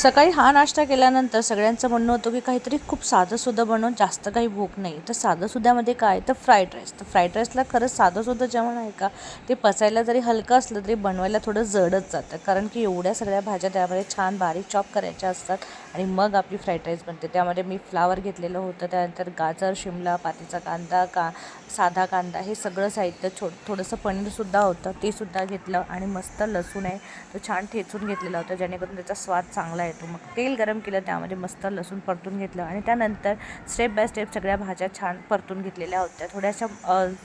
सकाळी हा नाश्ता केल्यानंतर सगळ्यांचं म्हणणं होतं की काहीतरी खूप साधंसुद्धा बनव, जास्त काही भूक नाही. तर साधंसुद्धामध्ये काय, तर फ्राईड राईस. तर फ्राईड राईसला खरंच साधंसुद्धा जेवण आहे का, ते पचायला जरी हलकं असलं तरी बनवायला थोडं जडच जातं. कारण की एवढ्या सगळ्या भाज्या त्यामध्ये छान बारीक चॉप करायच्या असतात आणि मग आपली फ्राईड राईस बनते. त्यामध्ये मी फ्लावर घेतलेलं होतं, त्यानंतर गाजर, शिमला, पातीचा कांदा, साधा कांदा, हे सगळं साहित्य थोडंसं पनीरसुद्धा होतं, ते सुद्धा घेतलं आणि मस्त लसूण आहे तो छान ठेचून घेतलेला होता, जेणेकरून त्याचा स्वाद चांगला येतो. मग तेल गरम केलं, त्यामध्ये मस्त लसूण परतून घेतलं आणि त्यानंतर स्टेप बाय स्टेप सगळ्या भाज्या छान परतून घेतलेल्या होत्या. थोड्याशा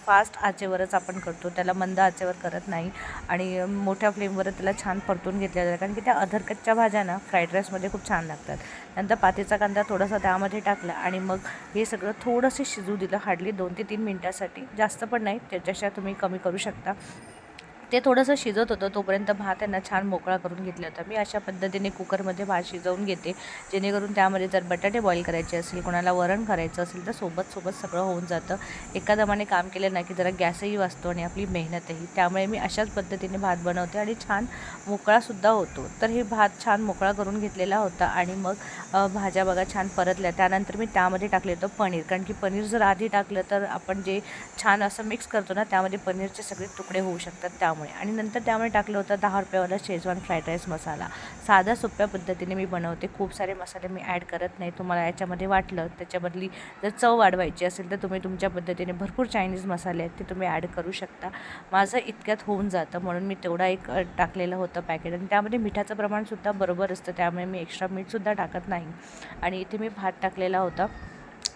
फास्ट आचेवरच आपण करतो, त्याला मंद आचेवर करत नाही आणि मोठ्या फ्लेमवर त्याला छान परतून घेतलेलं आहे, कारण की त्या अधरकच्च्या भाज्या ना फ्राईड राईसमध्ये खूप छान लागतात. नंतर पातीचा कांदा थोडासा त्यामध्ये टाकला आणि मग हे सगळं थोडंसं शिजू दिलं, हार्डली 2 ते 3 मिनटासाठी, जास्त पण नाही, त्याच्यापेक्षा तुम्ही कमी करू शकता. ते थोडंसं शिजत होतं तोपर्यंत भात त्यांना छान मोकळा करून घेतला होता. मी अशा पद्धतीने कुकरमध्ये भात शिजवून घेते, जेणेकरून त्यामध्ये जर बटाटे बॉईल करायचे असेल, कोणाला वरण करायचं असेल तर सोबत सगळं होऊन जातं. एका दमाने काम केलं ना की जरा गॅसही वाचतो आणि आपली मेहनतही. त्यामुळे मी अशाच पद्धतीने भात बनवते आणि छान मोकळासुद्धा होतो. तर हे भात छान मोकळा करून घेतलेला होता आणि मग भाज्या बघा छान परतल्या. त्यानंतर मी त्यामध्ये टाकले होतं पनीर, कारण की पनीर जर आधी टाकलं तर आपण जे छान असं मिक्स करतो ना, त्यामध्ये पनीरचे सगळे तुकडे होऊ शकतात, त्यामुळे. आणि नंतर त्यामध्ये टाकलं होतं 10 रुपयावाला शेजवान फ्राईड राईस मसाला. साध्या सोप्या पद्धतीने मी बनवते, खूप सारे मसाले मी ॲड करत नाही. तुम्हाला याच्यामध्ये वाटलं त्याच्याबदली जर चव वाढवायची असेल तर तुम्ही तुमच्या पद्धतीने भरपूर चायनीज मसाले आहेत ते तुम्ही ॲड करू शकता. माझं इतक्यात होऊन जातं, म्हणून मी तेवढा एक टाकलेलं होतं पॅकेट. आणि त्यामध्ये मिठाचं प्रमाणसुद्धा बरोबर असतं, त्यामुळे मी एक्स्ट्रा मीठसुद्धा टाकत नाही. आणि इथे मी भात टाकलेला होता.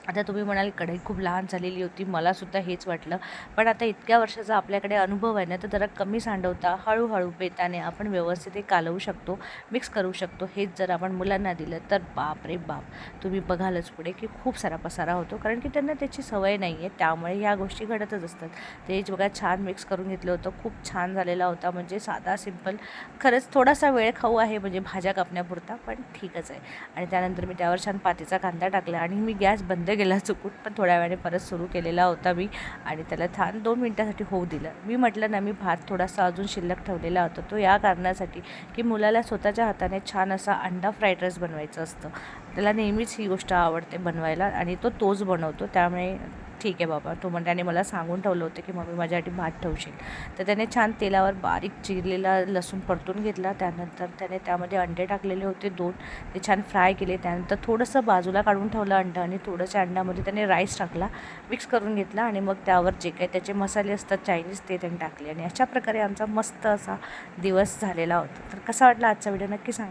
आता तुम्ही म्हणाल कढई खूप लहान झालेली होती, मलासुद्धा हेच वाटलं. पण आता इतक्या वर्षाचा आपल्याकडे अनुभव आहे ना, तर जरा कमी सांडवता हळूहळू बेताने आपण व्यवस्थित हे कालवू शकतो, मिक्स करू शकतो. हेच जर आपण मुलांना दिलं तर बाप रे बाप, तुम्ही बघालच पुढे की खूप सारा पसारा होतो, कारण की त्यांना त्याची सवय नाही आहे, त्यामुळे ह्या गोष्टी घडतच असतात. तेच बघा छान मिक्स करून घेतलं होतं, खूप छान झालेला होता. म्हणजे साधा सिंपल, खरंच थोडासा वेळ खाऊ आहे म्हणजे भाज्या कापण्यापुरता, पण ठीकच आहे. आणि त्यानंतर मी त्यावर छान पातीचा कांदा टाकला आणि मी गॅस बंद केला चुकून, पण थोड्या वेळाने परत सुरू केलेला होता मी आणि त्याला छान 2 मिनटासाठी होऊ दिलं. मी म्हटलं ना, मी भात थोडासा अजून शिल्लक ठेवलेला होता, तो या कारणासाठी की मुलाला स्वतःच्या हाताने छान असा अंडा फ्राईड राईस बनवायचं असतं. त्याला नेहमीच ही गोष्ट आवडते बनवायला आणि तोच बनवतो, त्यामुळे ठीक आहे बाबा, त्याने मला सांगून ठेवलं होतं की मम्मी माझ्यासाठी भात ठेवशील. तर त्याने छान तेलावर बारीक चिरलेला लसूण परतून घेतला. त्यानंतर त्याने त्यामध्ये अंडे टाकलेले होते 2, ते छान फ्राय केले. त्यानंतर थोडंसं बाजूला काढून ठेवलं अंडं आणि थोडंसं अंड्यामध्ये त्याने राईस टाकला, मिक्स करून घेतला आणि मग त्यावर जे काही त्याचे मसाले असतात चायनीज ते त्यांनी टाकले आणि अशा प्रकारे आमचा मस्त असा दिवस झालेला होता. तर कसा वाटला आजचा व्हिडिओ नक्की सांगा.